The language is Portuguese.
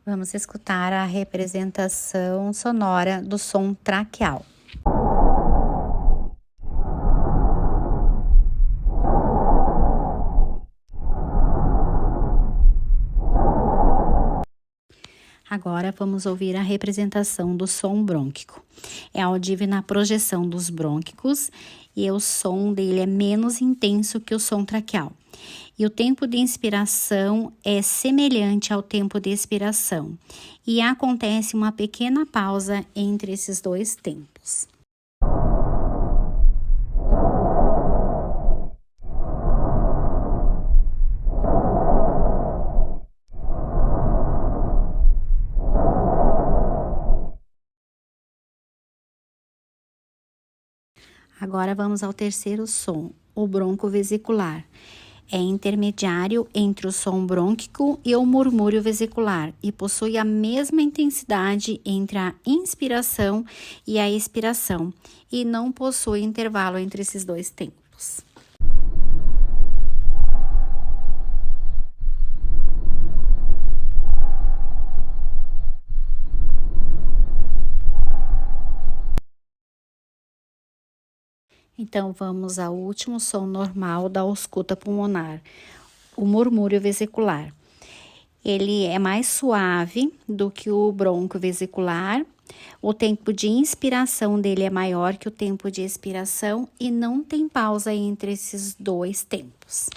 Vamos escutar a representação sonora do som traqueal. Agora vamos ouvir a representação do som brônquico. É audível na projeção dos brônquicos e o som dele é menos intenso que o som traqueal. E o tempo de inspiração é semelhante ao tempo de expiração. E acontece uma pequena pausa entre esses dois tempos. Agora vamos ao terceiro som, o broncovesicular. É intermediário entre o som brônquico e o murmúrio vesicular e possui a mesma intensidade entre a inspiração e a expiração e não possui intervalo entre esses dois tempos. Então, vamos ao último som normal da ausculta pulmonar, o murmúrio vesicular. Ele é mais suave do que o broncovesicular, o tempo de inspiração dele é maior que o tempo de expiração e não tem pausa entre esses dois tempos.